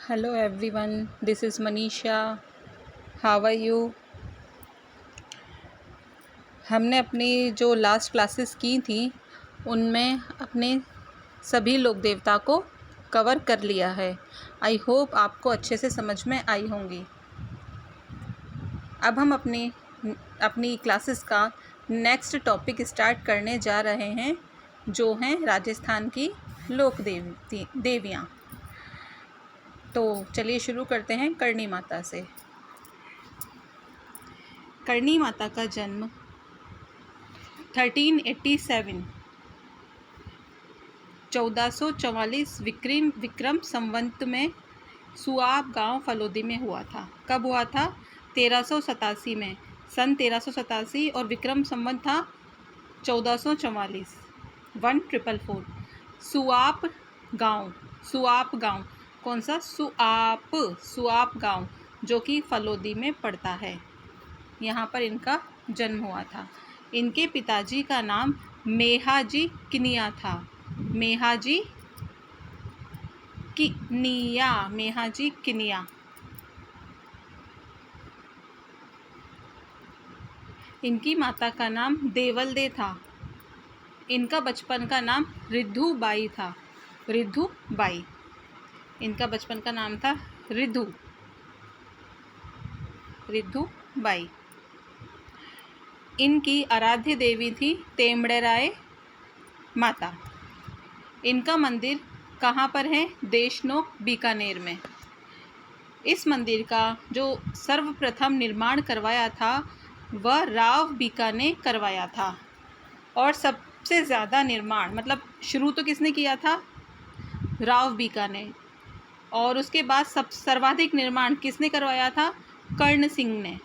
Hello everyone, this is Manisha. How are you? हमने अपनी जो लास्ट क्लासेस की थी उनमें अपने सभी लोक देवता को कवर कर लिया है। आई होप आपको अच्छे से समझ में आई होंगी। अब हम अपनी क्लासेस का नेक्स्ट टॉपिक स्टार्ट करने जा रहे हैं, जो हैं राजस्थान की लोक देवियाँ। तो चलिए शुरू करते हैं करणी माता से। करणी माता का जन्म 1387 1444 विक्रम संवत में सुआब गांव फलोदी में हुआ था। कब हुआ था? 1387 में, सन 1387, और विक्रम संवत था 1444, 1444। सुआप गांव कौन सा? सुआप गांव, जो कि फलोदी में पड़ता है। यहाँ पर इनका जन्म हुआ था। इनके पिताजी का नाम मेहाजी किनिया था। मेहाजी किनिया। इनकी माता का नाम देवलदे था। इनका बचपन का नाम रिद्धूबाई था। रिद्धूबाई, इनका बचपन का नाम था रिद्धूबाई। इनकी आराध्य देवी थी तेमड़ेराय माता। इनका मंदिर कहाँ पर है? देशनोक, बीकानेर में। इस मंदिर का जो सर्वप्रथम निर्माण करवाया था वह राव बीका ने करवाया था। और सबसे ज़्यादा निर्माण, मतलब शुरू तो किसने किया था? राव बीका ने। और उसके बाद सर्वाधिक निर्माण किसने करवाया था? कर्ण सिंह ने।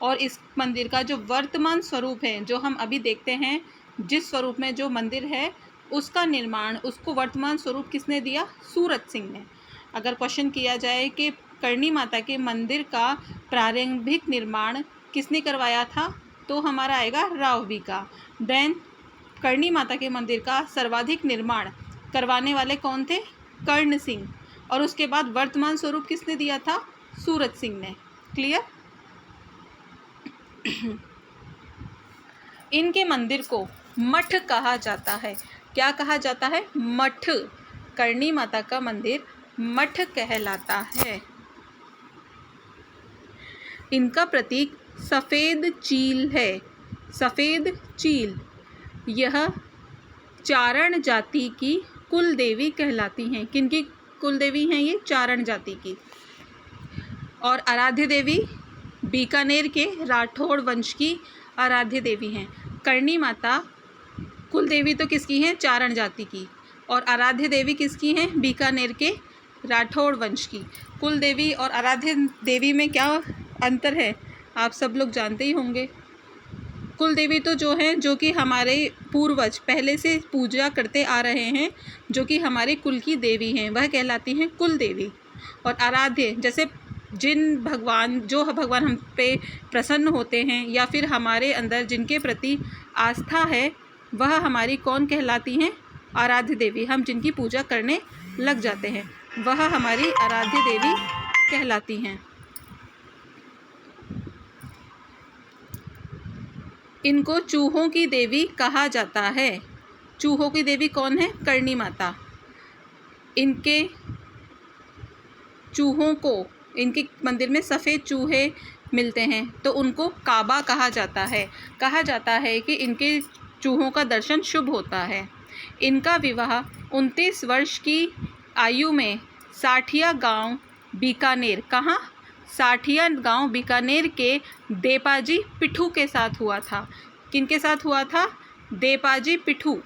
और इस मंदिर का जो वर्तमान स्वरूप है, जो हम अभी देखते हैं, जिस स्वरूप में जो मंदिर है, उसका निर्माण, उसको वर्तमान स्वरूप किसने दिया? सूरत सिंह ने। अगर क्वेश्चन किया जाए कि करणी माता के मंदिर का प्रारंभिक निर्माण किसने करवाया था, तो हमारा आएगा राव बीका। देन करणी माता के मंदिर का सर्वाधिक निर्माण करवाने वाले कौन थे? कर्ण सिंह। और उसके बाद वर्तमान स्वरूप किसने दिया था? सूरत सिंह ने। क्लियर? इनके मंदिर को मठ कहा जाता है। क्या कहा जाता है? मठ। करणी माता का मंदिर मठ कहलाता है। इनका प्रतीक सफ़ेद चील है। सफ़ेद चील, यह चारण जाति की कुल देवी कहलाती हैं। किनकी कुल देवी हैं ये? चारण जाति की। और आराध्य देवी बीकानेर के राठौड़ वंश की आराध्य देवी हैं। करणी माता कुल देवी तो किसकी हैं? चारण जाति की। और आराध्य देवी किसकी हैं? बीकानेर के राठौड़ वंश की। कुल देवी और आराध्य देवी में क्या अंतर है? आप सब लोग जानते ही होंगे। कुल देवी तो जो हैं, जो कि हमारे पूर्वज पहले से पूजा करते आ रहे हैं, जो कि हमारे कुल की देवी हैं, वह कहलाती हैं कुल देवी। और आराध्य, जैसे जो भगवान हम पे प्रसन्न होते हैं, या फिर हमारे अंदर जिनके प्रति आस्था है, वह हमारी कौन कहलाती हैं? आराध्य देवी। हम जिनकी पूजा करने लग जाते हैं, वह हमारी आराध्य देवी कहलाती हैं। इनको चूहों की देवी कहा जाता है। चूहों की देवी कौन है? करणी माता। इनके चूहों को, इनके मंदिर में सफ़ेद चूहे मिलते हैं, तो उनको काबा कहा जाता है। कहा जाता है कि इनके चूहों का दर्शन शुभ होता है। इनका विवाह 29 वर्ष की आयु में साठिया गांव बीकानेर, कहाँ? साठिया गांव बीकानेर के देपाजी पिठू के साथ हुआ था। किनके साथ हुआ था? देपाजी पिठू।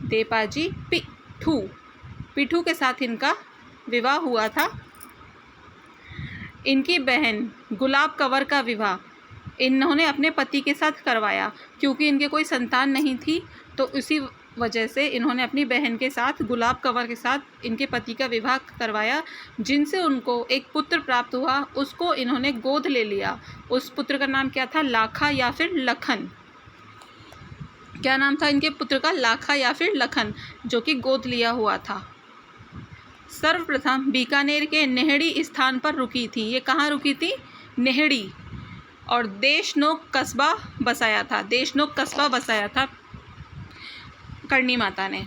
देपाजी पिठू के साथ इनका विवाह हुआ था। इनकी बहन गुलाब कंवर का विवाह इन्होंने अपने पति के साथ करवाया, क्योंकि इनके कोई संतान नहीं थी, तो इसी वजह से इन्होंने अपनी बहन के साथ, गुलाब कंवर के साथ, इनके पति का विवाह करवाया, जिनसे उनको एक पुत्र प्राप्त हुआ। उसको इन्होंने गोद ले लिया। उस पुत्र का नाम क्या था? लाखा या फिर लखन। क्या नाम था इनके पुत्र का? लाखा या फिर लखन, जो कि गोद लिया हुआ था। सर्वप्रथम बीकानेर के नेहड़ी स्थान पर रुकी थी। ये कहाँ रुकी थी? नेहड़ी। और देशनोक कस्बा बसाया था, देशनोक कस्बा बसाया था करणी माता ने।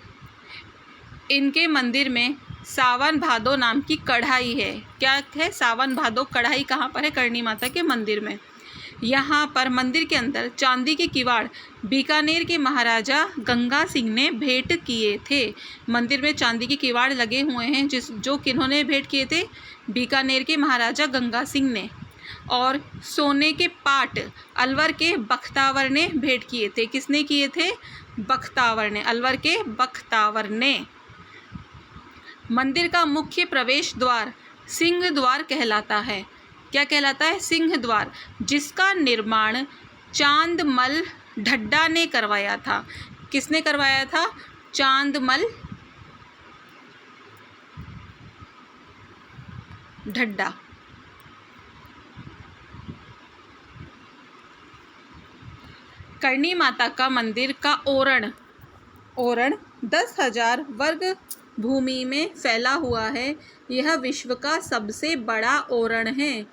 इनके मंदिर में सावन भादो नाम की कढ़ाई है। क्या है? सावन भादो कढ़ाई कहाँ पर है? करणी माता के मंदिर में। यहाँ पर मंदिर के अंदर चांदी के किवाड़ बीकानेर के महाराजा गंगा सिंह ने भेंट किए थे। मंदिर में चांदी के किवाड़ लगे हुए हैं जो किन्होंने भेंट किए थे? बीकानेर के महाराजा गंगा सिंह ने। और सोने के पाट अलवर के बख्तावर ने भेंट किए थे। किसने किए थे? बख्तावर ने, अलवर के बख्तावर ने। मंदिर का मुख्य प्रवेश द्वार सिंह द्वार कहलाता है। क्या कहलाता है? सिंह द्वार, जिसका निर्माण चांदमल ढड्डा ने करवाया था। किसने करवाया था? चांदमल ढड्डा। करणी माता का मंदिर का ओरण 10,000 वर्ग भूमि में फैला हुआ है। यह विश्व का सबसे बड़ा ओरण है।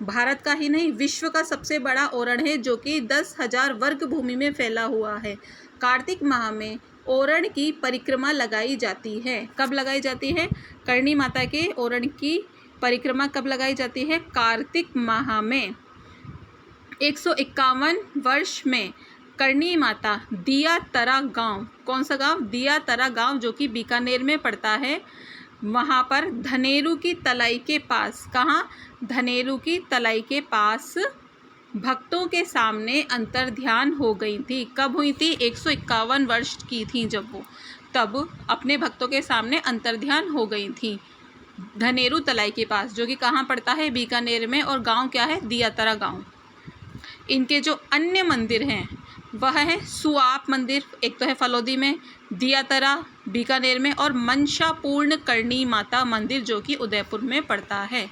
भारत का ही नहीं, विश्व का सबसे बड़ा ओरण है, जो कि 10,000 वर्ग भूमि में फैला हुआ है। कार्तिक माह में ओरण की परिक्रमा लगाई जाती है। कब लगाई जाती है? करणी माता के ओरण की परिक्रमा कब लगाई जाती है? कार्तिक माह में। 151 वर्ष में करणी माता दियातरा गांव, कौन सा गांव? दियातरा गांव, जो कि बीकानेर में पड़ता है, वहाँ पर धनेरू की तलाई के पास, कहाँ? धनेरू की तलाई के पास भक्तों के सामने अंतर्ध्यान हो गई थी। कब हुई थी? 151 वर्ष की थी जब वो, तब अपने भक्तों के सामने अंतर्ध्यान हो गई थी धनेरू तलाई के पास, जो कि कहाँ पड़ता है? बीकानेर में। और गांव क्या है? दियातरा गांव। इनके जो अन्य मंदिर हैं वह है सुआप मंदिर, एक तो है फलोदी में, दियातरा बीकानेर में, और मंशापूर्ण करणी माता मंदिर, जो कि उदयपुर में पड़ता है।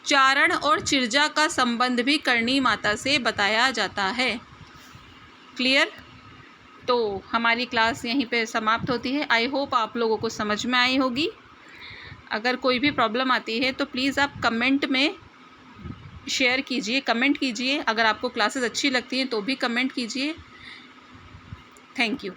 चारण और चिरजा का संबंध भी करणी माता से बताया जाता है। क्लियर? तो हमारी क्लास यहीं पे समाप्त होती है। आई होप आप लोगों को समझ में आई होगी। अगर कोई भी प्रॉब्लम आती है तो प्लीज़ आप कमेंट में शेयर कीजिए, कमेंट कीजिए। अगर आपको क्लासेस अच्छी लगती हैं तो भी कमेंट कीजिए। Thank you.